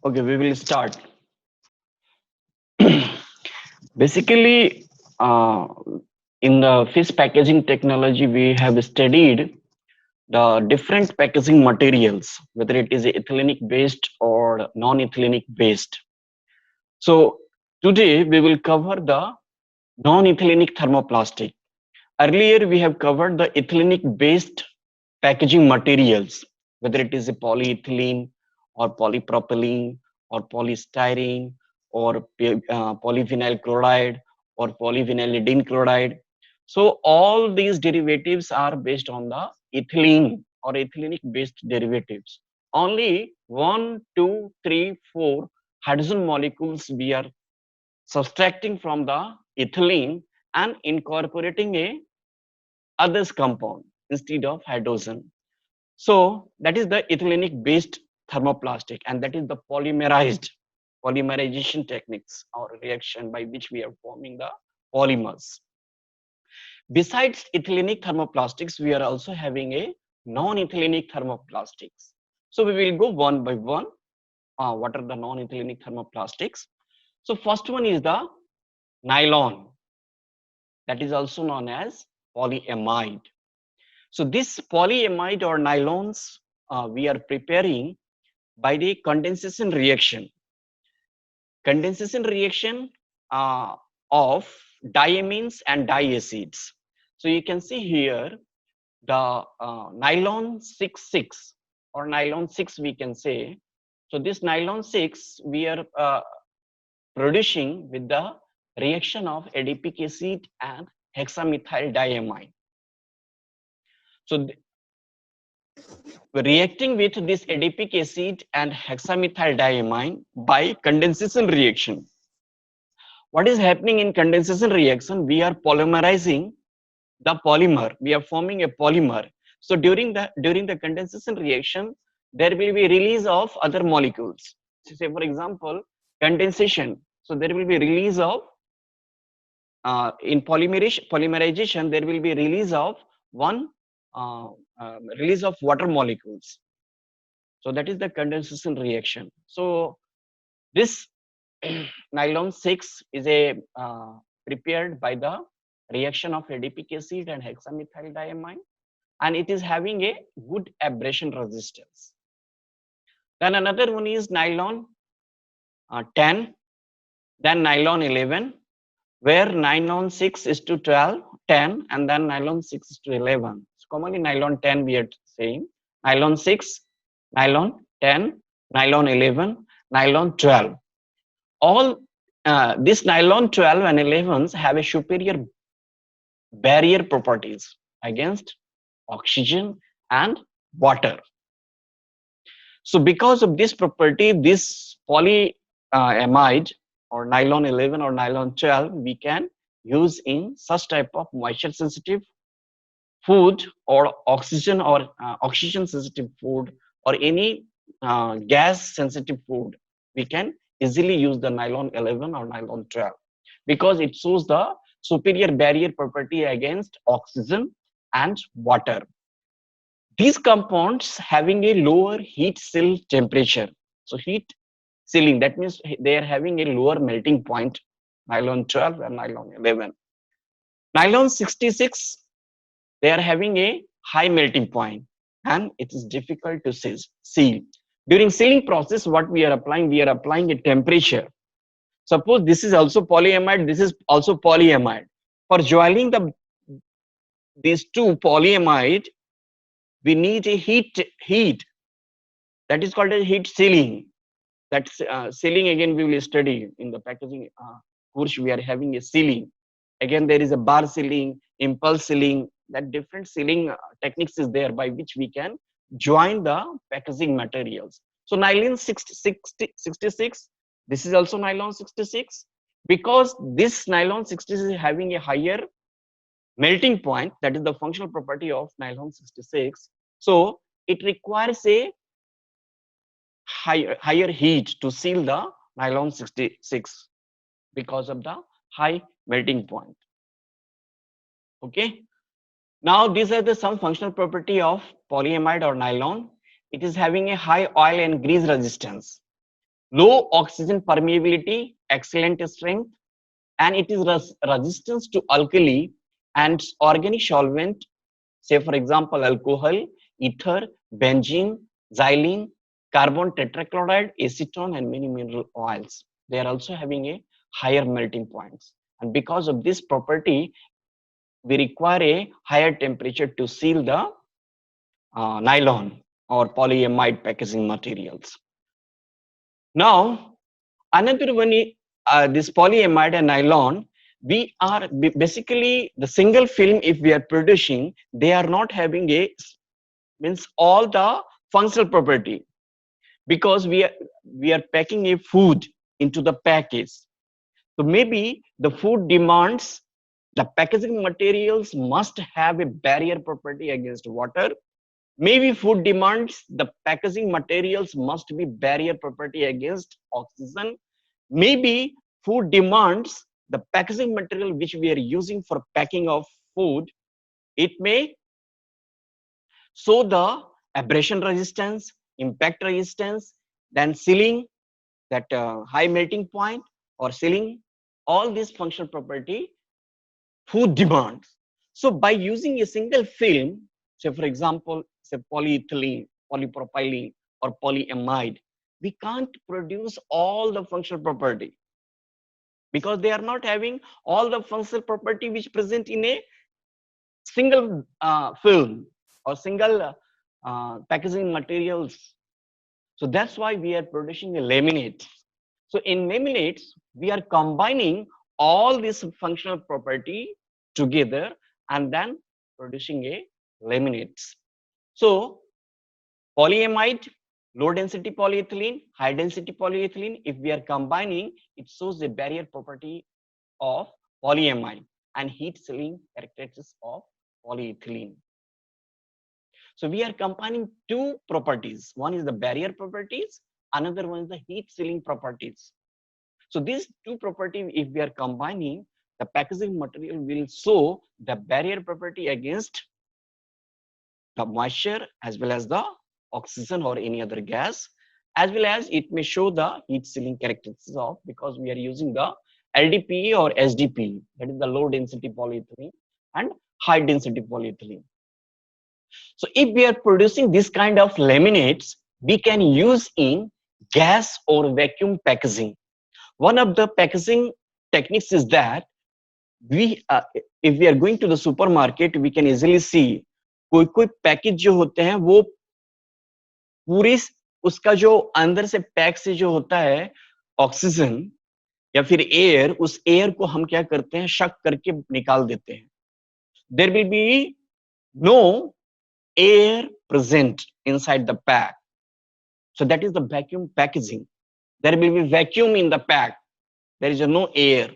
Okay, we will start. Basically, in the fish packaging technology, we have studied the different packaging materials, whether it is ethylenic based or non-ethylenic based. So today we will cover the non-ethylenic thermoplastic. Earlier, we have covered the ethylenic based packaging materials, whether it is a polyethylene or polypropylene or polystyrene or polyvinyl chloride or polyvinylidene chloride. So all these derivatives are based on the ethylene or ethylenic based derivatives. Only one, two, three, four hydrogen molecules we are subtracting from the ethylene and incorporating a others compound instead of hydrogen. So that is the ethylenic based thermoplastic, and that is the polymerization techniques or reaction by which we are forming the polymers. Besides ethylenic thermoplastics, we are also having a non-ethylenic thermoplastics. So we will go one by one. What are the non-ethylenic thermoplastics? So first one is the nylon, that is also known as polyamide. So this polyamide or nylons we are preparing by the condensation reaction. Condensation reaction of diamines and diacids. So you can see here the nylon 6,6 or nylon 6 we can say. So this nylon 6 we are producing with the reaction of adipic acid and hexamethyl diamine. So reacting with this adipic acid and hexamethyl diamine by condensation reaction. What is happening in condensation reaction? We are polymerizing the polymer. We are forming a polymer. So during the condensation reaction, there will be release of other molecules. So say for example, condensation. So there will be release of in polymerization. There will be release of one release of water molecules. So that is the condensation reaction. So this nylon 6 is a prepared by the reaction of adipic acid and hexamethyl diamine, and it is having a good abrasion resistance. Then another one is nylon 10, then nylon 11, where nylon 6 is to 12, 10, and then nylon 6 is to 11. So commonly nylon 10 we are saying, nylon 6, nylon 10, nylon 11, nylon 12. All this nylon 12 and 11s have a superior barrier properties against oxygen and water. So because of this property, this polyamide or nylon 11 or nylon 12 we can use in such type of moisture sensitive food or oxygen sensitive food or any gas sensitive food. We can easily use the nylon 11 or nylon 12 because it shows the superior barrier property against oxygen and water. These compounds having a lower heat seal temperature. So heat sealing, that means they are having a lower melting point, nylon 12 and nylon 11. Nylon 66, they are having a high melting point and it is difficult to seal. During sealing process, what we are applying a temperature. Suppose this is also polyamide, this is also polyamide. For joining these two polyamide, we need a heat that is called a heat sealing. That sealing again we will study in the packaging course. We are having a sealing. Again, there is a bar sealing, impulse sealing. That different sealing techniques is there by which we can join the packaging materials. So nylon 66, this is also nylon 66. Because this nylon 66 is having a higher melting point, that is the functional property of nylon 66. So it requires a higher heat to seal the nylon 66 because of the high melting point. Okay. Now these are the some functional property of polyamide or nylon. It is having a high oil and grease resistance. low oxygen permeability, excellent strength, and it is resistance to alkali and organic solvent, say for example alcohol, ether, benzene, xylene, carbon tetrachloride, acetone, and many mineral oils. They are also having a higher melting points, and because of this property we require a higher temperature to seal the nylon or polyamide packaging materials. Now another one is this polyamide and nylon. We are basically the single film. If we are producing, they are not having a means all the functional property, because we are packing a food into the package. So maybe the food demands the packaging materials must have a barrier property against water. Maybe food demands the packaging materials must be barrier property against oxygen. Maybe food demands the packaging material which we are using for packing of food, it may show the abrasion resistance, impact resistance, then sealing, that high melting point or sealing, all these functional property food demands. So by using a single film, say for example, say polyethylene, polypropylene, or polyamide, we can't produce all the functional property, because they are not having all the functional property which present in a single film or single packaging materials. So that's why we are producing a laminate. So in laminates, we are combining all these functional property together and then producing a laminates. So polyamide, low density polyethylene, high density polyethylene, if we are combining, it shows the barrier property of polyamide and heat sealing characteristics of polyethylene. So we are combining two properties. One is the barrier properties, another one is the heat sealing properties. So these two properties, if we are combining, the packaging material will show the barrier property against the moisture as well as the oxygen or any other gas, as well as it may show the heat sealing characteristics of, because we are using the LDPE or SDP, that is the low density polyethylene and high density polyethylene. So if we are producing this kind of laminates, we can use in gas or vacuum packaging. One of the packaging techniques is that if we are going to the supermarket, we can easily see कोई package जो होते हैं वो पूरी उसका जो अंदर से पैक से जो होता है ऑक्सीजन या फिर एयर, उस एयर को हम क्या करते हैं शक करके निकाल देते हैं. There will be no air present inside the pack. So that is the vacuum packaging. There will be vacuum in the pack. There is no air,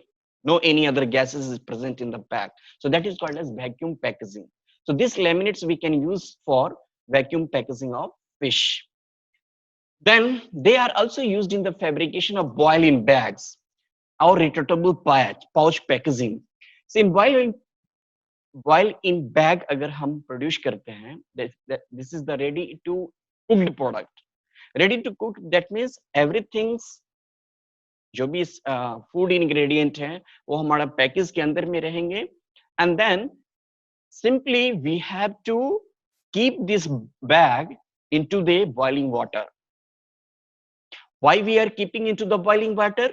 no any other gases is present in the pack. So that is called as vacuum packaging. So these laminates we can use for vacuum packaging of fish. Then they are also used in the fabrication of boil-in bags or retortable pouch packaging. So in while in bag अगर हम produce करते हैं, this is the ready to cooked product. Ready to cook, that means everything जो भी food ingredient हैं वो हमारा package के अंदर में रहेंगे, and then simply we have to keep this bag into the boiling water. Why we are keeping into the boiling water?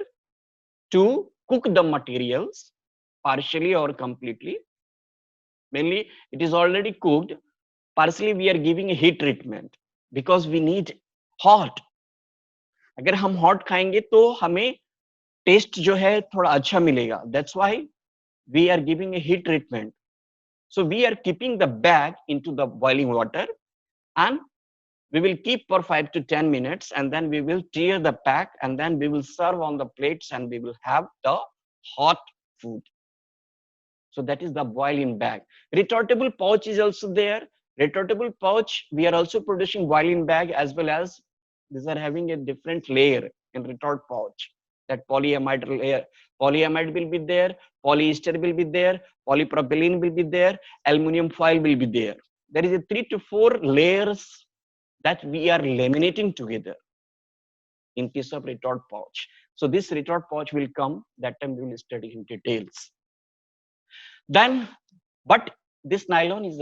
To cook the materials partially or completely. Mainly it is already cooked, partially we are giving a heat treatment because we need hot. अगर हम hot खाएंगे तो हमें test जो है थोड़ा अच्छा मिलेगा. That's why we are giving a heat treatment. So we are keeping the bag into the boiling water and we will keep for 5 to 10 minutes and then we will tear the pack and then we will serve on the plates and we will have the hot food. So that is the boil-in bag. Retortable pouch is also there. Retortable pouch, we are also producing boil-in bag as well as these are having a different layer in retort pouch. That polyamide layer, polyamide will be there, polyester will be there, polypropylene will be there, aluminum foil will be there. There is a 3 to 4 layers that we are laminating together. in case of retort pouch. So this retort pouch will come, that time we will study in details. Then, but this nylon is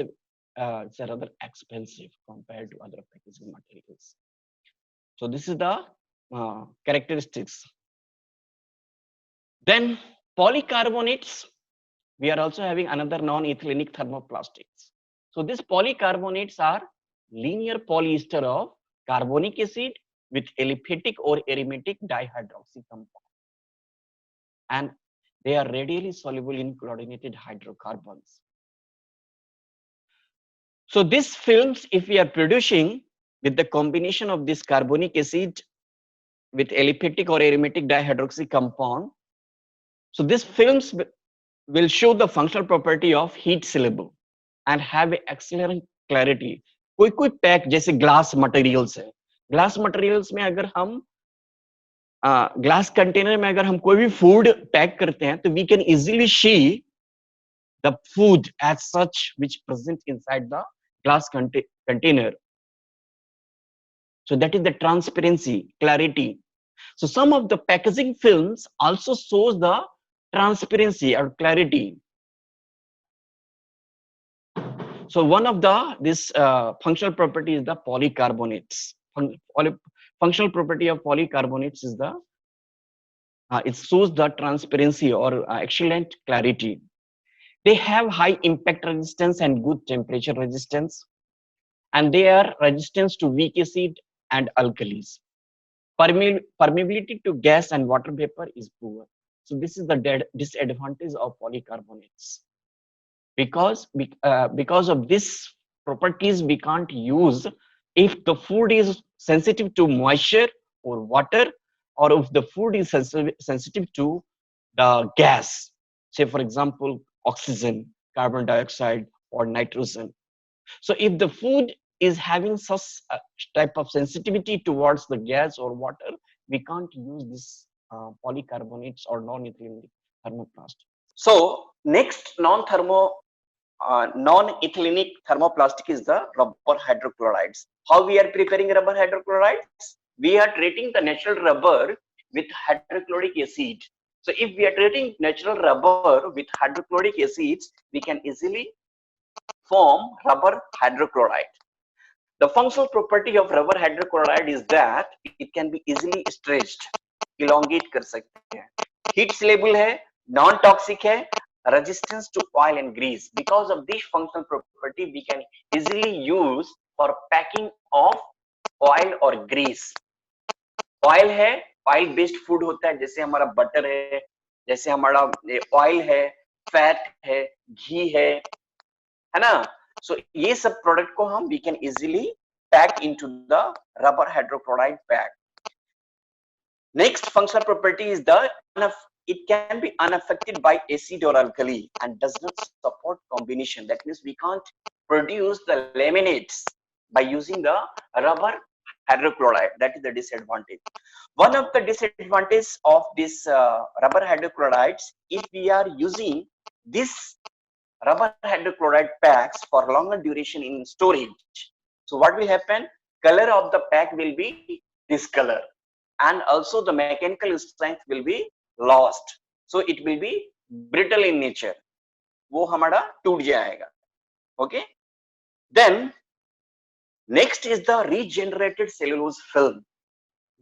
it's a rather expensive compared to other packaging materials. So this is the characteristics. Then polycarbonates, we are also having another non-ethylenic thermoplastics. So these polycarbonates are linear polyester of carbonic acid with aliphatic or aromatic dihydroxy compound, and they are readily soluble in chlorinated hydrocarbons. So these films, if we are producing with the combination of this carbonic acid with aliphatic or aromatic dihydroxy compound, so these films will show the functional property of heat soluble and have excellent clarity. कोई कोई pack जैसे glass materials है, glass materials में अगर हम glass container में अगर हम कोई भी फूड पैक करते हैं तो we can easily see the food as such which present inside the glass container. So that is the transparency, clarity. So some of the packaging films also shows the transparency or clarity. So one of this functional property is the polycarbonates. Functional property of polycarbonates is the it shows the transparency or excellent clarity. They have high impact resistance and good temperature resistance, and they are resistant to weak acid and alkalis. Permeability to gas and water vapor is poor. So this is the disadvantage of polycarbonates. Because of this properties, we can't use if the food is sensitive to moisture or water, or if the food is sensitive to the gas, say for example oxygen, carbon dioxide, or nitrogen. So if the food is having such type of sensitivity towards the gas or water, we can't use this polycarbonates or non-ethylenic thermoplastic. So next non-ethylenic thermoplastic is the rubber hydrochlorides. How we are preparing rubber hydrochlorides? We are treating the natural rubber with hydrochloric acid. So if we are treating natural rubber with hydrochloric acids, we can easily form rubber hydrochloride. The functional property of rubber hydrochloride is that it can be easily stretched, elongate कर सकते हैं, heat soluble है, non-toxic है, resistance to oil and grease. Because of this functional property, we can easily use for packing of oil or grease. Oil है, oil based food होता है, जैसे हमारा butter है, जैसे हमारा oil है, fat है, घी है ना? So ये सब product को हम we can easily pack into the rubber hydrochloride pack. Next functional property is it can be unaffected by acid or alkali and does not support combination. That means we can't produce the laminates by using the rubber hydrochloride. That is the disadvantage. One of the disadvantages of this rubber hydrochlorides, if we are using this rubber hydrochloride packs for longer duration in storage, so what will happen? Color of the pack will be discolor, and also the mechanical strength will be lost. So it will be brittle in nature. वो हमारा टूट जाएगा. Okay. Then next is the regenerated cellulose film.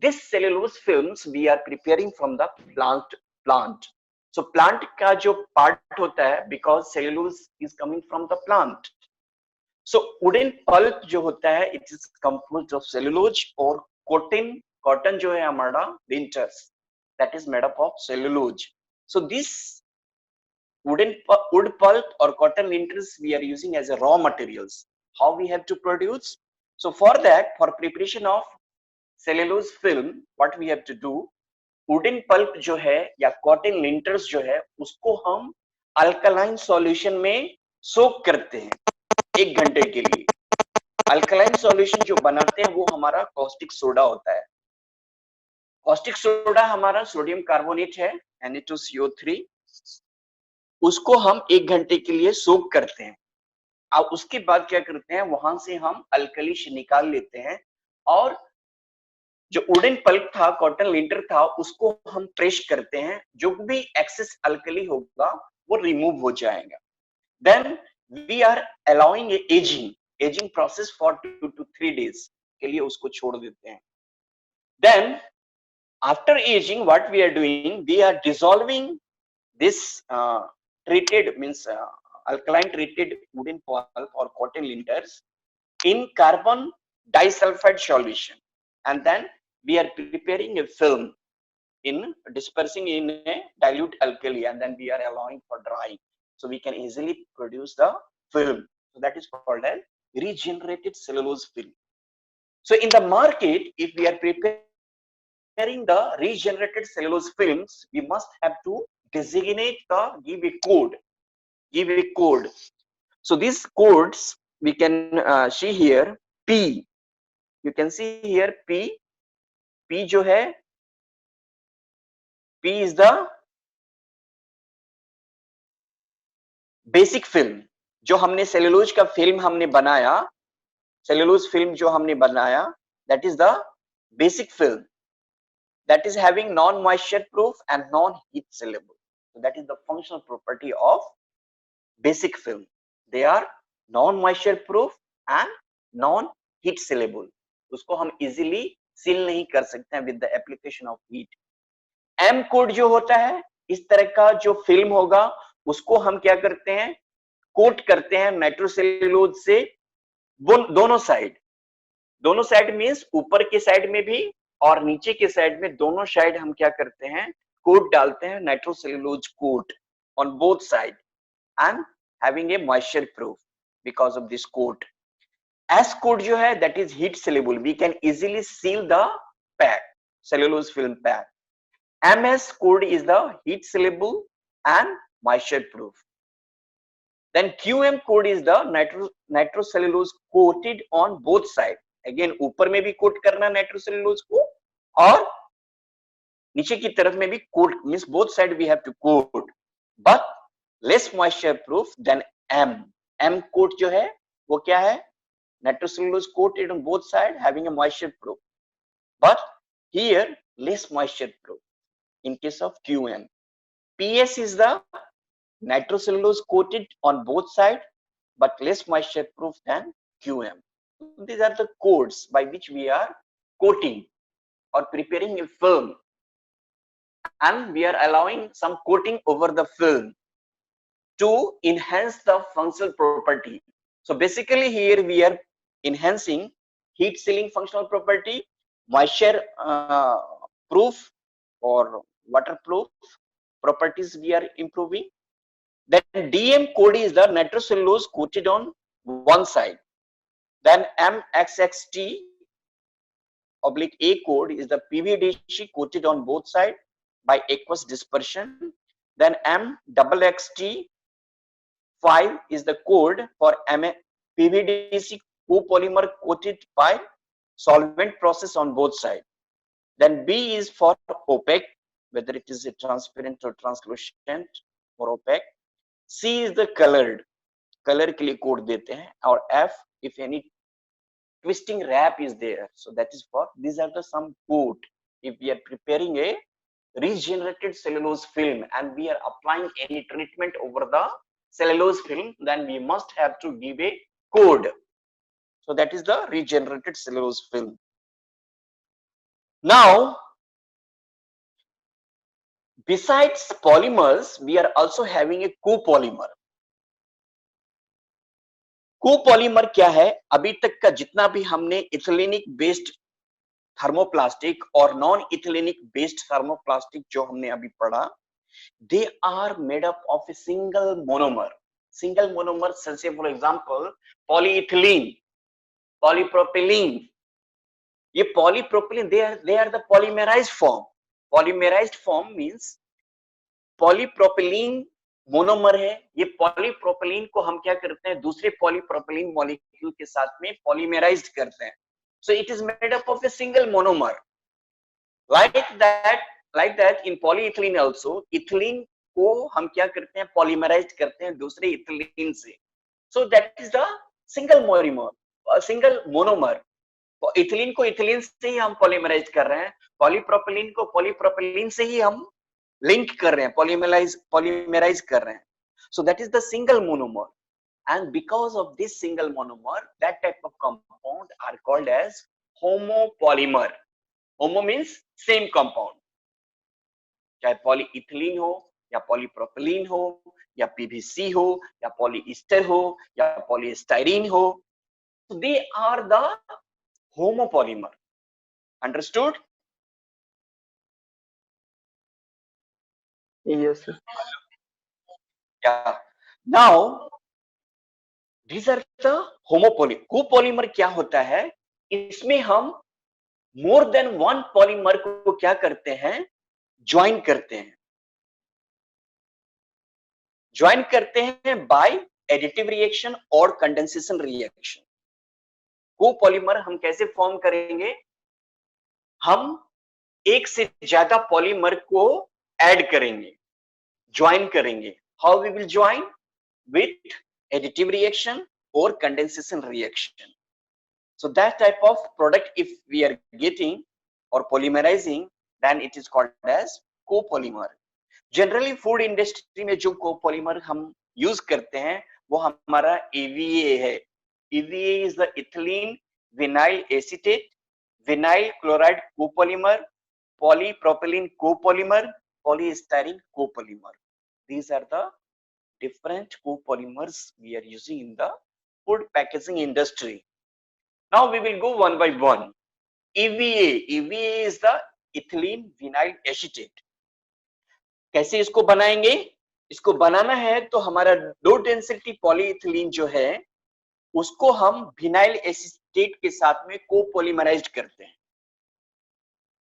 This cellulose films we are preparing from the plant. So plant का जो part होता है, because cellulose is coming from the plant. So wooden pulp जो होता है, it is composed of cellulose or cotton जो है हमारा linters, that is made up of cellulose. So this wood pulp or cotton linters we are using as a raw materials. How we have to produce? So for that, for preparation of cellulose film, what we have to do, wooden pulp जो है या cotton linters जो है, उसको हम alkaline solution में soak करते हैं 1 घंटे के लिए. अल्कलाइन सॉल्यूशन जो बनाते हैं वो हमारा कॉस्टिक सोडा होता है. कॉस्टिक सोडा हमारा सोडियम कार्बोनेट है, Na2CO3. उसको हम 1 घंटे के लिए सोक करते हैं. अब उसके बाद क्या करते हैं, वहां से हम अल्कली निकाल लेते हैं और जो वुडन पल्प था, कॉटन लिंटर था, उसको हम प्रेस करते हैं, जो भी एक्सेस अल्कली होगा वो रिमूव हो जाएगा. Then we are allowing ageing process for 2 to 3 days के लिए उसको छोड़ देते हैं. Then after aging, what we are doing, we are dissolving this treated means alkaline treated wooden pulp or cotton linters in carbon disulfide solution, and then we are preparing a film in dispersing in a dilute alkali, and then we are allowing for drying, so we can easily produce the film. So that is called as regenerated cellulose film. So in the market, if we are preparing the regenerated cellulose films, we must have to designate give a code. So these codes we can see here. P, you can see here P जो है, P is the basic film. जो हमने cellulose का film हमने बनाया, cellulose film जो हमने बनाया, that is the basic film, that is having non moisture proof and non heat soluble. So that is the functional property of basic film. They are non moisture proof and non heat soluble. उसको हम easily seal नहीं कर सकते हैं with the application of heat. M code जो होता है, इस तरह का जो फिल्म होगा उसको हम क्या करते हैं, कोट करते हैं नाइट्रोसेलुलोज से दोनों साइड मींस ऊपर के साइड में भी और नीचे के साइड में, दोनों साइड हम क्या करते हैं, कोट डालते हैं nitrocellulose coat on both side and having a moisture proof because of this coat. S coat जो है that is heat sealable, we can easily seal the pack, cellulose film pack. MS code is the heat soluble and moisture proof. Then QM code is the nitrocellulose coated on both sides. Again ऊपर में भी coat करना nitrocellulose को और नीचे की तरफ में भी coat, means both side we have to coat, but less moisture proof than M. M coat जो है वो क्या है, nitrocellulose coated on both side having a moisture proof, but here less moisture proof. In case of QM, PS is the nitrocellulose coated on both sides but less moisture proof than QM. These are the codes by which we are coating or preparing a film, and we are allowing some coating over the film to enhance the functional property. So basically here we are enhancing heat sealing functional property, moisture proof or waterproof properties we are improving. Then DM code is the nitrocellulose coated on one side. Then MXXT oblique A code is the PVDC coated on both sides by aqueous dispersion. Then MXXT 5 is the code for PVDC copolymer coated by solvent process on both sides. Then B is for opaque, whether it is a transparent or translucent or opaque. C is the colored, color के लिए code देते हैं, और F if any twisting wrap is there, so that is for, these are the some code. If we are preparing a regenerated cellulose film and we are applying any treatment over the cellulose film, then we must have to give a code. So that is the regenerated cellulose film. Now, besides polymers, we are also having a copolymer. Copolymer क्या है, अभी तक का जितना भी हमने ethylenic based thermoplastic और non ethylenic based thermoplastic जो हमने अभी पढ़ा, they are made up of a single monomer. Say for example polyethylene, polypropylene. ये polypropylene they are the polymerized form. Polymerized form means polypropylene monomer है. ये polypropylene को हम क्या करते हैं, दूसरे पॉलीप्रोपिलीन मॉलिक्यूल के साथ में पॉलीमराइज्ड करते हैं. So it is made up of a single monomer. Like that in polyethylene also, ethylene को हम क्या करते हैं, पॉलीमराइज्ड करते हैं दूसरे इथिलीन से. So that is the single monomer. Ethylene को इथिलीन से ही हम पॉलीमराइज कर रहे हैं, पॉलीप्रोपिलीन को पॉलीप्रोपिलीन से ही हम लिंक कर रहे हैं, पॉलीमराइज कर रहे हैं. So that is the single monomer, and because of this single monomer, that type of compound are called as homopolymer. Homo means same compound, चाहे पॉलीइथिलीन हो या पॉलीप्रोपिलीन हो या पीवीसी हो या पॉलीईस्टर हो या पॉलीस्टाइरीन हो, so they are the homopolymer. Understood? Yes, sir. Yeah. Now these are the homopolymer. Copolymer क्या होता है? इसमें हम मोर देन वन पॉलीमर को क्या करते हैं? ज्वाइन करते हैं. ज्वाइन करते हैं बाय एडिटिव रिएक्शन और कंडेंसेशन रिएक्शन. कोपोलीमर हम कैसे फॉर्म करेंगे? हम एक से ज्यादा पॉलीमर को ऐड करेंगे, ज्वाइन करेंगे. How we will join? With additive reaction or condensation reaction. So that type of product if we are getting or polymerizing, then it is called as copolymer. Generally food industry में जो copolymer हम use करते हैं वो हमारा EVA है. EVA is the ethylene vinyl acetate, vinyl chloride copolymer, polypropylene copolymer, polystyrene copolymer. These are the different copolymers we are using in the food packaging industry. Now we will go one by one. EVA. EVA is the ethylene vinyl acetate. कैसे इसको बनाएंगे? इसको बनाना है तो हमारा लो density polyethylene जो है उसको हम विनाइल एसीटेट के साथ में कोपोलीमराइज्ड करते हैं.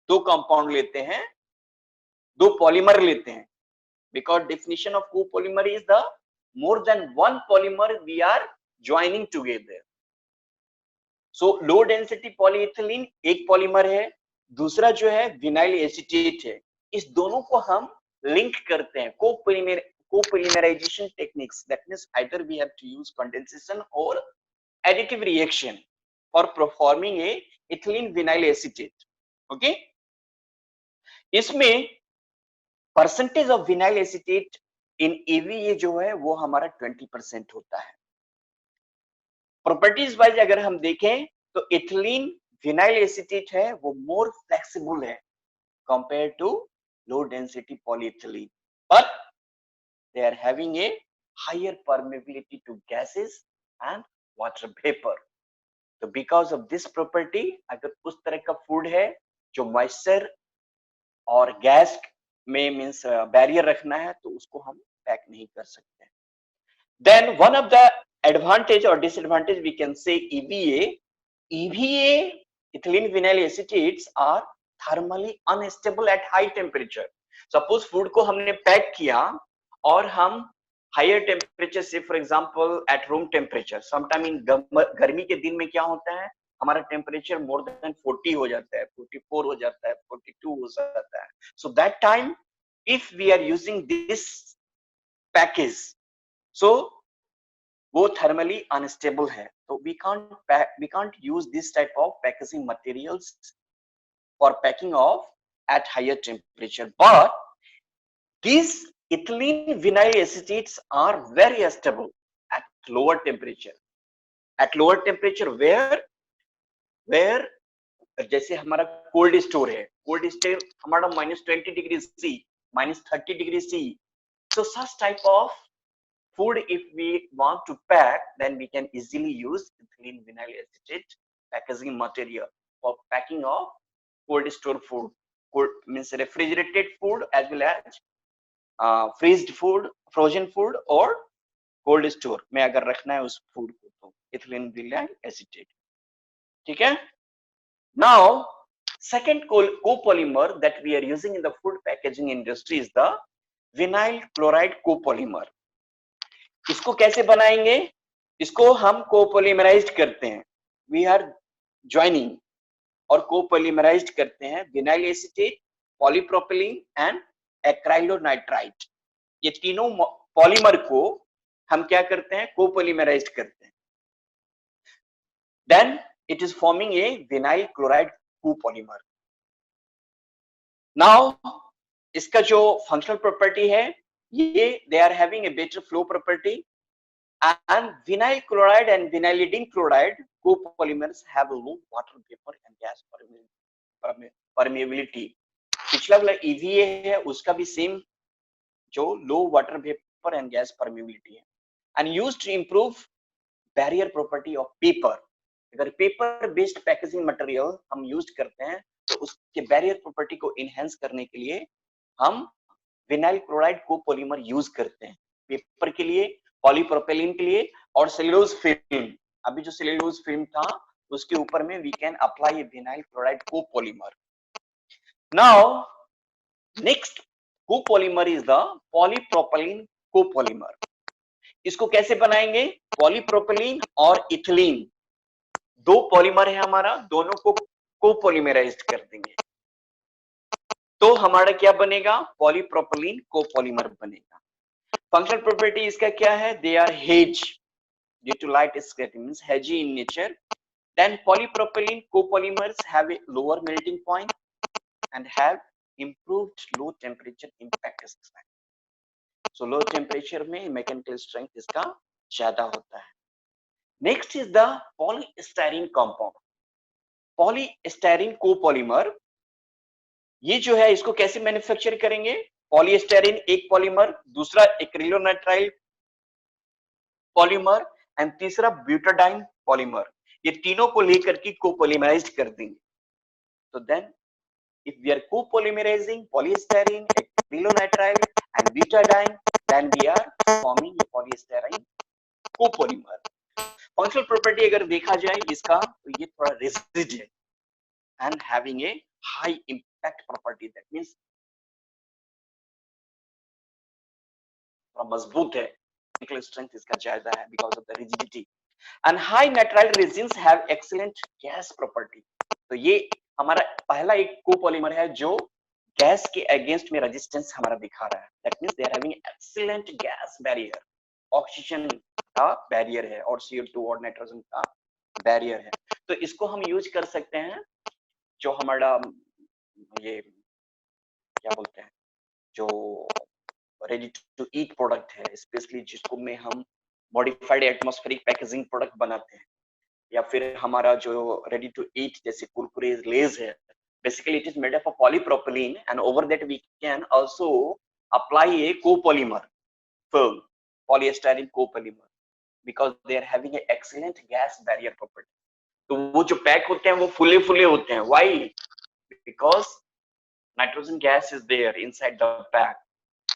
दो कंपाउंड लेते हैं, दो पॉलीमर लेते हैं. Because definition of copolymer is the more than one polymer we are joining together. So low density polyethylene एक पॉलीमर है, दूसरा जो है विनाइल एसीटेट है. इस दोनों को हम लिंक करते हैं copolymerization techniques. That means either we have to use condensation or additive reaction for performing a ethylene vinyl acetate. Okay? इसमें percentage of vinyl acetate in EVA जो है वो हमारा 20% होता है. प्रॉपर्टीज वाइज अगर हम देखें तो इथिलीन विनाइल एसीटेट है वो मोर फ्लेक्सिबल है compare to low density polyethylene, but they are having a higher permeability to gases and water vapour. तो बिकॉज ऑफ दिस प्रॉपर्टी अगर उस तरह का फूड है जो मॉइस्चर और गैस में मींस बैरियर रखना है तो उसको हम पैक नहीं कर सकते. Then one of the advantage और disadvantage we can say EVA ethylene vinyl acetates are thermally unstable at high temperature. Suppose food को हमने पैक किया और हम हायर टेम्परेचर से for example at room temperature, sometime इन गर्मी के दिन में क्या होता है हमारा टेम्परेचर मोर देन 40 हो जाता है, 44 हो जाता है, 42 हो जाता है. So that time if we are using this package, so वो थर्मली अनस्टेबल है. तो we can't use this type of packaging materials for packing of at higher temperature. But these ethylene vinyl acetates are very stable at lower temperature. At lower temperature where जैसे हमारा cold store है, cold store हमारा -20°C, -30°C. So such type of food if we want to pack, then we can easily use ethylene vinyl acetate packaging material for packing of cold store food. Cold means refrigerated food as well as freezed food, frozen food और cold store में अगर रखना है उस food को तो ethylene vinyl acetate. ठीक है? Now, second copolymer that we are using in the food packaging industry is the vinyl chloride copolymer. इसको कैसे बनाएंगे? इसको हम कोपोलीमराइज्ड करते हैं. We are joining और कोपोलीमराइज्ड करते हैं विनाइल एसीटेट, पॉलीप्रोपिलीन एंड एक्राइलोनाइट्राइट. ये तीनों पॉलीमर को हम क्या करते हैं? कोपोलीमराइज्ड करते हैं. Then it is forming a vinyl chloride copolymer. Now इसका जो functional property है, ये they are having a better flow property, and vinyl chloride and vinylidene chloride copolymers have a low water vapor and gas permeability. पिछला वाला EVA है, उसका भी same जो low water vapour and gas permeability है, and used to improve barrier property of paper. अगर paper based packaging material हम use करते हैं तो उसके बैरियर प्रॉपर्टी को इनहेंस करने के लिए हम विनाइल क्लोराइड कोपॉलीमर यूज करते हैं, पेपर के लिए, पॉलीप्रोपेलिन के लिए, और सेल्यूलोज फिल्म. अभी जो सेल्यूलोज फिल्म था उसके ऊपर में we can apply a vinyl chloride copolymer. Now next copolymer is the polypropylene copolymer. इसको कैसे बनाएंगे? पॉलीप्रोपेलिन और इथिलीन दो पॉलीमर है हमारा, दोनों को कोपॉलीमराइज्ड कर देंगे तो हमारा क्या बनेगा? पॉलीप्रोपेलिन कोपॉलीमर बनेगा. फंक्शनल प्रॉपर्टी इसका क्या है? They are haze due to light scattering, means hazy in nature. Then polypropylene copolymers have a lower melting point and have improved low temperature impact strength. So low temperature में mechanical strength इसका ज्यादा होता है. Next is the polystyrene compound. Polystyrene copolymer ये जो है इसको कैसे मैन्युफैक्चर करेंगे? पॉलीस्टाइरीन एक पॉलीमर, दूसरा एक्रिलोनाइट्राइल पॉलीमर एंड तीसरा ब्यूटाडाइन पॉलीमर. ये तीनों को लेकर के कोपॉलीमराइज्ड कर देंगे. तो then if we are copolymerizing polystyrene, acrylonitrile and butadiene, then we are forming a polystyrene copolymer. Functional property अगर देखा जाए इसका तो ये थोड़ा rigid है and having a high impact property. That means थोड़ा मजबूत है, technical strength इसका ज्यादा है because of the rigidity. And high nitrile resins have excellent gas property. तो ये हमारा पहला एक कोपॉलीमर है जो गैस के अगेंस्ट में रेजिस्टेंस हमारा दिखा रहा है. That means they are having excellent gas barrier. Oxygen का बैरियर है और CO2 और नाइट्रोजन का बैरियर है. तो इसको हम यूज कर सकते हैं जो हमारा ये क्या बोलते हैं जो रेडी टू ईट प्रोडक्ट है, स्पेशली जिसको में हम मॉडिफाइड एटमॉस्फेरिक पैकेजिंग प्रोडक्ट बनाते हैं, या फिर हमारा जो रेडी टू ईट जैसे कुरकुरे, लेज है. Basically it is made up of polypropylene and over that we can also apply a copolymer film, polystyrene copolymer, because they are having an excellent gas barrier property. तो वो जो pack होते हैं वो फुले फुले होते हैं. Why? Because nitrogen gas is there inside the pack.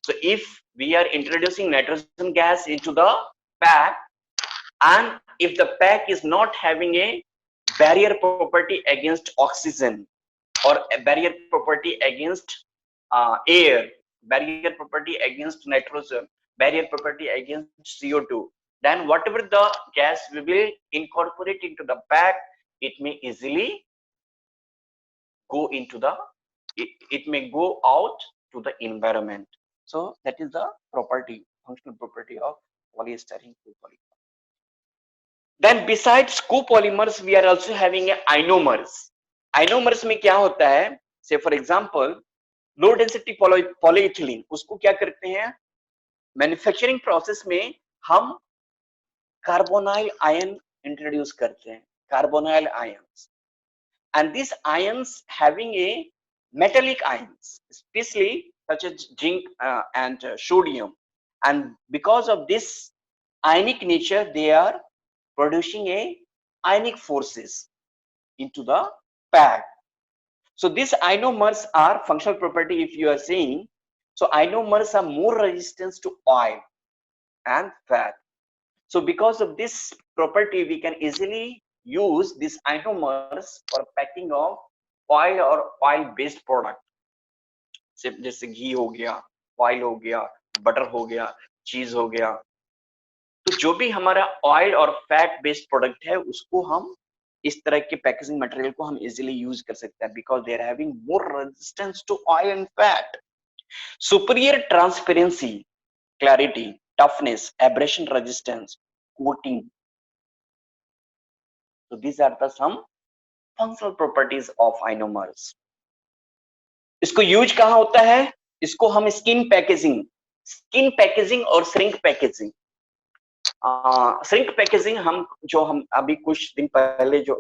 So if we are introducing nitrogen gas into the pack and if the pack is not having a barrier property against oxygen or a barrier property against air, barrier property against nitrogen, barrier property against CO2, then whatever the gas we will incorporate into the pack, it may easily go into the, it may go out to the environment. So that is the property, functional property of polystyrene copolymer. Then besides copolymers, we are also having a ionomers. Ionomers में क्या होता है? Say for example, low density polyethylene, उसको क्या करते हैं? Manufacturing process में हम कार्बोनाइल आयन इंट्रोड्यूस करते हैं, carbonyl ions, and these ions having a metallic ions, especially such as zinc and sodium, and because of this ionic nature they are producing a ionic forces into the pack. So these ionomers are functional property if you are saying. So ionomers are more resistant to oil and fat. So because of this property we can easily use these ionomers for packing of oil or oil based product. जैसे घी हो गया, oil हो गया, butter हो गया, चीज हो गया. तो जो भी हमारा ऑयल और फैट बेस्ड प्रोडक्ट है उसको हम इस तरह के पैकेजिंग मटेरियल को हम इजीली यूज कर सकते हैं because they are having more resistance to oil and fat. Superior transparency, clarity, toughness, abrasion resistance, coating. So these are the some functional properties of ionomers. इसको यूज कहाँ होता है? इसको हम स्किन पैकेजिंग और श्रिंक पैकेजिंग हम अभी कुछ दिन पहले जो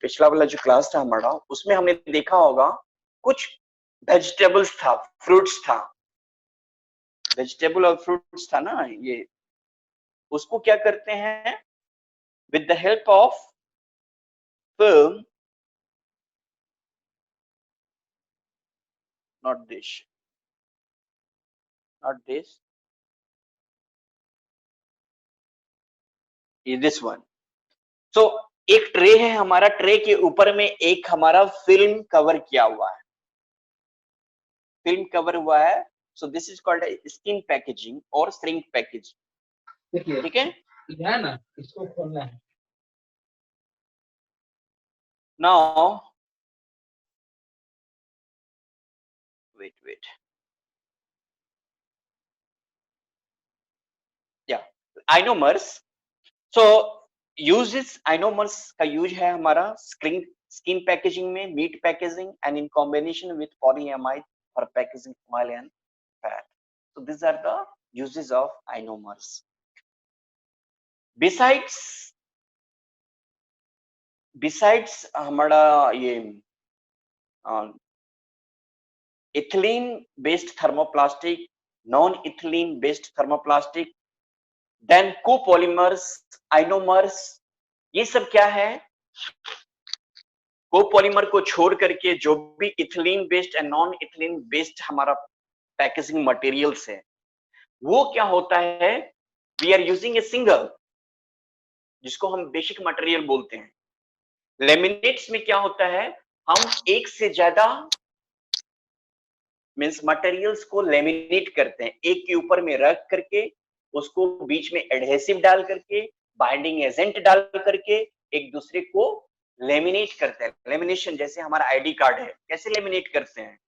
पिछला वाला जो क्लास था हमारा, उसमें हमने देखा होगा कुछ वेजिटेबल्स था, फ्रूट्स था, वेजिटेबल और फ्रूट्स था ना, ये उसको क्या करते हैं, with the help of film, not this, this one. So एक ट्रे है हमारा, ट्रे के ऊपर में एक हमारा फिल्म कवर किया हुआ है, so this is called skin packaging और श्रिंक पैकेजिंग। ठीक है ना, इसको खोलना है। नाउ वेट या आइनोमर्स। सो आइनोमर्स का यूज है हमारा स्किन पैकेजिंग में, meat packaging, and in combination with polyamide for packaging oil and fat. So this are the uses of ionomers. Besides हमारा ये ethylene based thermoplastic, non ethylene based thermoplastic, then copolymers, ionomers, ये सब क्या है? Copolymer को छोड़ करके जो भी ethylene based and non ethylene based हमारा पैकेजिंग मटेरियल्स है, वो क्या होता है, we are using a single, जिसको हम बेसिक मटेरियल बोलते हैं। लेमिनेट्स में क्या होता है, हम एक से ज्यादा मीन्स मटेरियल्स को लेमिनेट करते हैं, एक के ऊपर में रख करके, उसको बीच में एडहेसिव डाल करके, बाइंडिंग एजेंट डाल करके एक दूसरे को लेमिनेट करते हैं। लेमिनेशन जैसे हमारा आईडी कार्ड है, कैसे लेमिनेट करते हैं?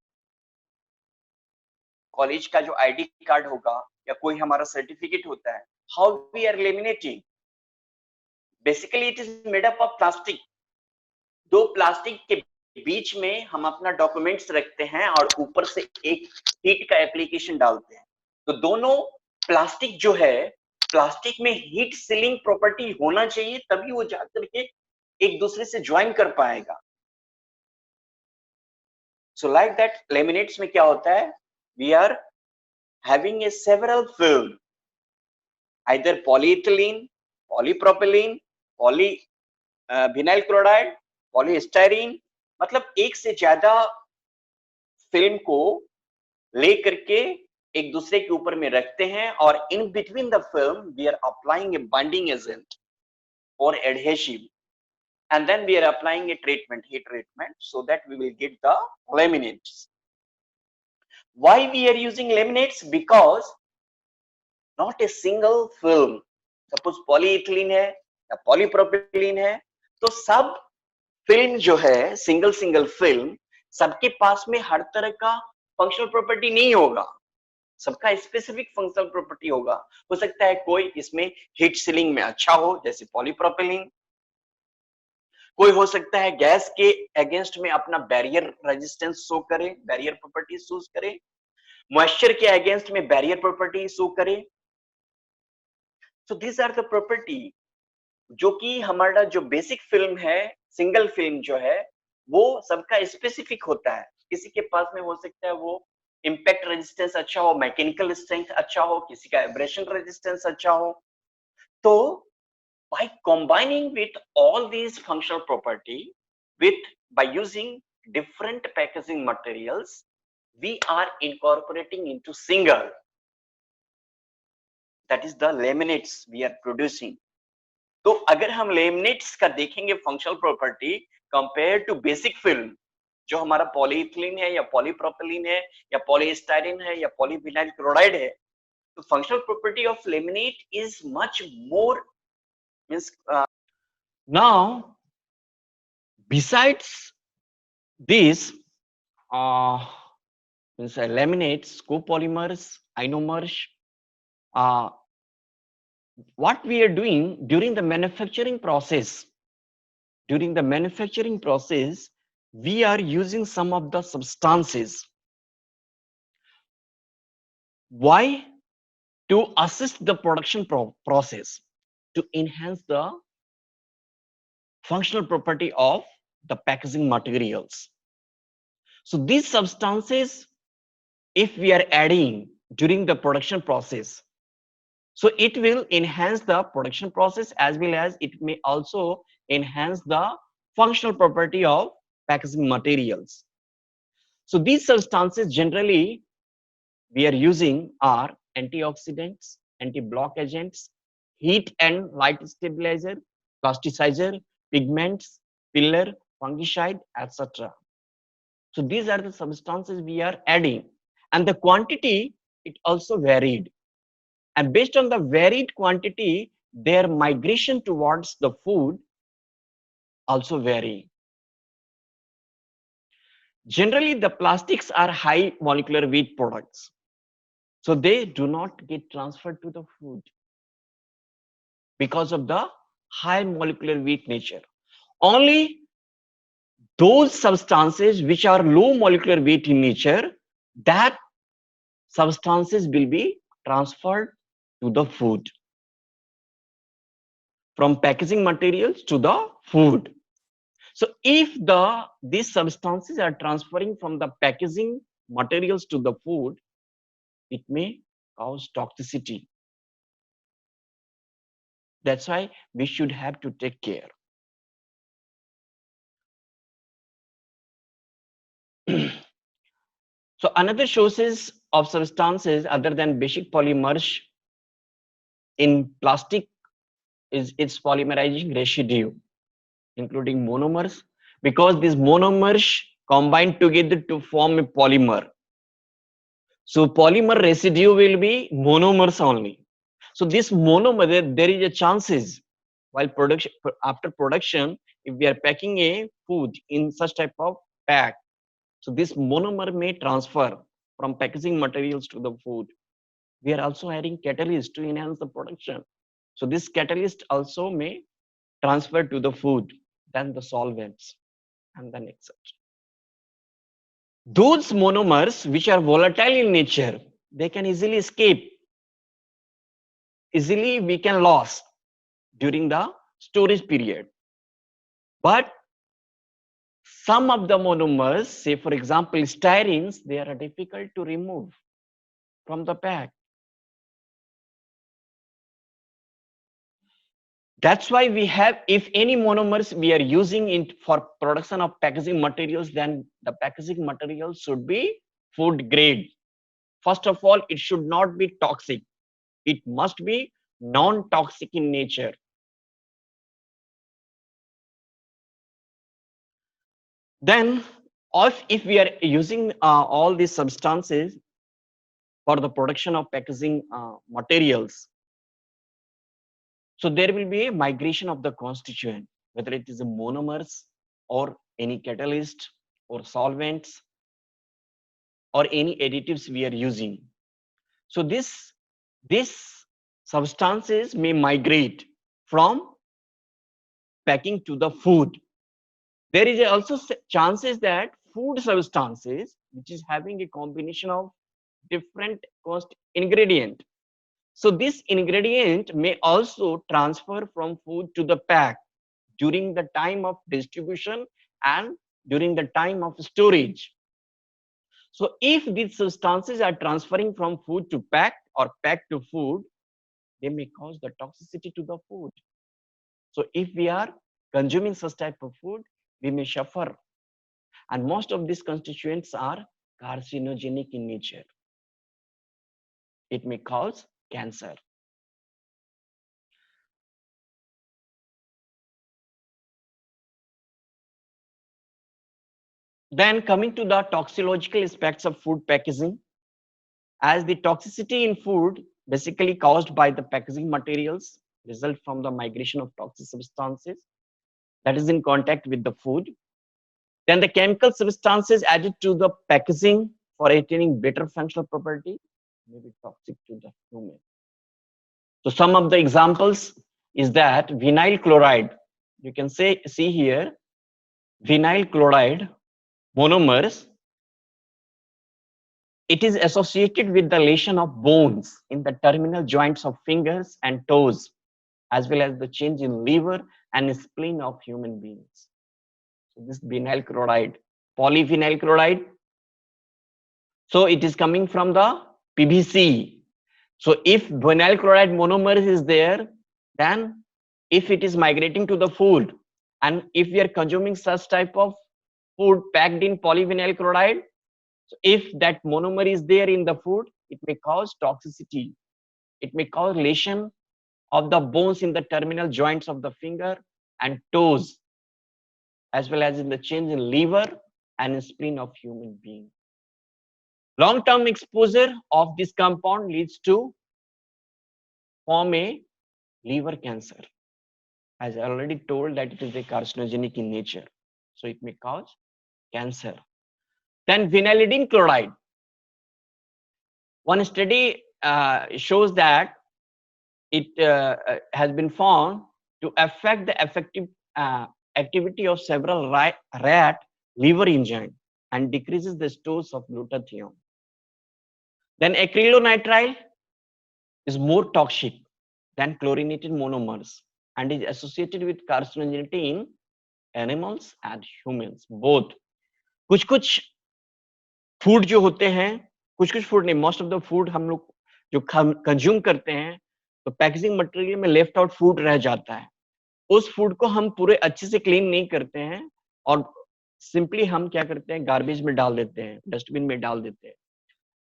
कॉलेज का जो आईडी कार्ड होगा या कोई हमारा सर्टिफिकेट होता है, how we are laminating? Basically it is made up of plastic. दो प्लास्टिक के बीच में हम अपना डॉक्यूमेंट्स रखते हैं और ऊपर से एक हीट का एप्लीकेशन डालते हैं। तो दोनों प्लास्टिक जो है, प्लास्टिक में हीट सीलिंग प्रॉपर्टी होना चाहिए, तभी वो जाकर के एक दूसरे से ज्वाइन कर पाएगा। सो लाइक दैट लेमिनेट्स में क्या होता है, we are having a several film, either polyethylene, polypropylene, poly vinyl chloride, polystyrene, मतलब एक से ज्यादा फिल्म को लेकर के एक दूसरे के ऊपर में रखते हैं, और in between the film we are applying a binding agent और adhesive, and then we are applying a heat treatment, so that we will get the laminates. Why we are using laminates? Because not a single film, suppose polyethylene है या polypropylene है, तो सब film जो है, single film, सबके पास में हर तरह का फंक्शनल प्रॉपर्टी नहीं होगा, सबका स्पेसिफिक फंक्शनल प्रॉपर्टी होगा। हो सकता है कोई इसमें हीट सीलिंग में अच्छा हो, जैसे पॉलीप्रोपिलीन, कोई हो सकता है गैस के अगेंस्ट में अपना बैरियर रेजिस्टेंस शो करे, बैरियर प्रॉपर्टी शो करे, मॉइस्चर के अगेंस्ट में बैरियर प्रॉपर्टी शो करे। So this are the property जो कि हमारा जो बेसिक फिल्म है, सिंगल फिल्म जो है, वो सबका स्पेसिफिक होता है। किसी के पास में हो सकता है वो इम्पैक्ट रेजिस्टेंस अच्छा हो, मैकेनिकल स्ट्रेंथ अच्छा हो, किसी का एब्रेशन रेजिस्टेंस अच्छा हो। तो by combining with all these functional property by using different packaging materials, we are incorporating into single, that is the laminates we are producing. तो अगर हम लेमिनेट्स का देखेंगे functional property compare to basic film, जो हमारा polyethylene है या polypropylene है या पॉलीस्टाइरीन है या पॉलीविनाइल क्लोराइड है, तो functional property of laminate is much more means. Now, besides these laminates, copolymers, ionomers, what we are doing during the manufacturing process, during the manufacturing process, we are using some of the substances. Why? To assist the production process, to enhance the functional property of the packaging materials. So these substances, if we are adding during the production process, so it will enhance the production process as well as it may also enhance the functional property of packaging materials. So these substances generally we are using are antioxidants, anti-block agents, heat and light stabilizer, plasticizer, pigments, filler, fungicide, etc. So these are the substances we are adding, and the quantity it also varied. And based on the varied quantity, their migration towards the food also vary. Generally, the plastics are high molecular weight products, so they do not get transferred to the food because of the high molecular weight nature. Only those substances which are low molecular weight in nature, that substances will be transferred to the food, from packaging materials to the food. So if these substances are transferring from the packaging materials to the food, it may cause toxicity. That's why we should have to take care. So another sources of substances other than basic polymers in plastic is its polymerizing residue, including monomers, because these monomers combine together to form a polymer. So polymer residue will be monomers only. So this monomer, there is a chances while production, after production, if we are packing a food in such type of pack, so this monomer may transfer from packaging materials to the food. We are also adding catalyst to enhance the production. So this catalyst also may transfer to the food, then the solvents, and then etc. Those monomers which are volatile in nature, they can easily escape. Easily we can lose during the storage period. But some of the monomers, say for example styrenes, they are difficult to remove from the pack. That's why we have, if any monomers we are using in for production of packaging materials, then the packaging materials should be food grade. First of all, it should not be toxic. It must be non-toxic in nature. Then, if we are using all these substances for the production of packaging materials, so there will be a migration of the constituent, whether it is a monomers or any catalyst or solvents or any additives we are using. So this substances may migrate from packing to the food. There is also chances that food substances, which is having a combination of different cost ingredient. So this ingredient may also transfer from food to the pack during the time of distribution and during the time of storage. So if these substances are transferring from food to pack or pack to food, they may cause the toxicity to the food. So if we are consuming such type of food, we may suffer. And most of these constituents are carcinogenic in nature. It may cause cancer. Then coming to the toxicological aspects of food packaging, as the toxicity in food basically caused by the packaging materials result from the migration of toxic substances that is in contact with the food. Then the chemical substances added to the packaging for attaining better functional property may be toxic to the human. So some of the examples is that vinyl chloride, you can see here vinyl chloride monomers. It is associated with the lesion of bones in the terminal joints of fingers and toes, as well as the change in liver and spleen of human beings. So this vinyl chloride, polyvinyl chloride. So it is coming from the PVC. So if vinyl chloride monomers is there, then if it is migrating to the food, and if we are consuming such type of food packed in polyvinyl chloride, so if that monomer is there in the food, it may cause toxicity. It may cause lesion of the bones in the terminal joints of the finger and toes, as well as in the change in liver and spleen of human being. Long-term exposure of this compound leads to form a liver cancer. As I already told that it is a carcinogenic in nature, so it may cause cancer. Then vinylidene chloride. One study shows that it has been found to affect the effective activity of several rat liver enzyme and decreases the stores of glutathione. Then acrylonitrile is more toxic than chlorinated monomers and is associated with carcinogenity in animals and humans both. कुछ food जो होते हैं, कुछ food नहीं, most of the food हम लोग जो consume करते हैं, तो पैकेजिंग मटेरियल में लेफ्ट आउट फूड रह जाता है. उस फूड को हम पूरे अच्छे से क्लीन नहीं करते हैं और सिंपली हम क्या करते हैं, गार्बेज में डाल देते हैं, डस्टबिन में डाल देते हैं.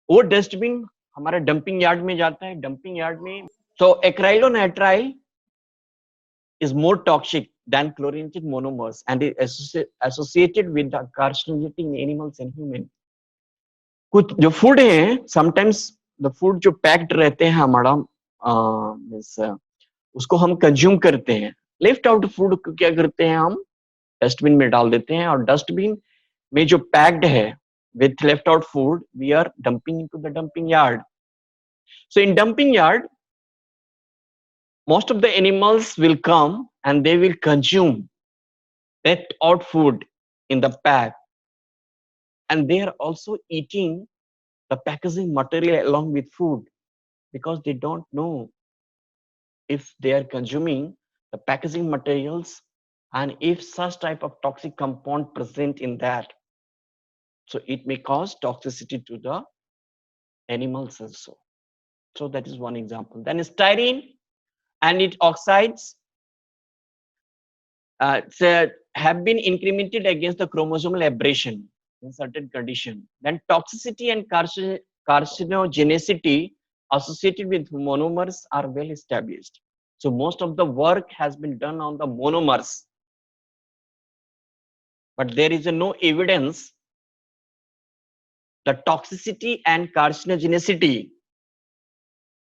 वो डस्टबिन हमारा डंपिंग यार्ड में जाता है. डंपिंग यार्ड में तो acrylonitrile is more toxic than chlorinated monomers and is associated with the carcinogenity in animals and human. कुछ जो फूड है, समटाइम्स द फूड जो पैक्ड रहते हैं हमारा उसको हम कंज्यूम करते हैं, लेफ्ट आउट फूड को क्या करते हैं, हम डस्टबिन में डाल देते हैं और डस्टबिन में जो पैक्ड है with left out food we are dumping into the dumping yard. So in dumping yard most of the animals will come and they will consume left out food in the pack, and they are also eating the packaging material along with food because they don't know if they are consuming the packaging materials and if such type of toxic compound present in that, so it may cause toxicity to the animals also. So that is one example. Then styrene and its oxides have been incremented against the chromosomal aberration in certain condition. Then toxicity and carcinogenicity associated with monomers are well established. So most of the work has been done on the monomers, but there is no evidence the toxicity and carcinogenicity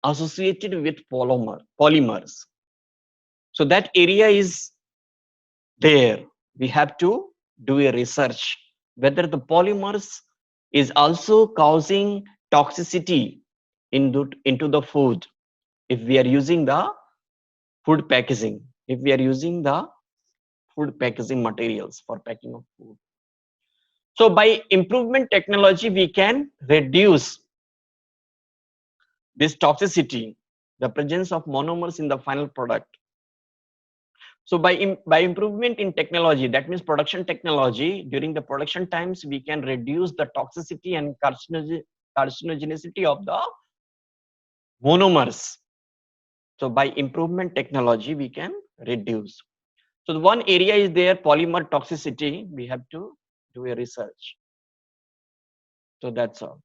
associated with polymers. So that area is there. We have to do a research whether the polymers is also causing toxicity into the food if we are using the food packaging, if we are using the food packaging materials for packing of food. So by improvement technology we can reduce this toxicity, the presence of monomers in the final product. So by improvement in technology, that means production technology, during the production times we can reduce the toxicity and carcinogenicity of the monomers. So by improvement technology we can reduce. So the one area is there, polymer toxicity, we have to do a research. So that's all.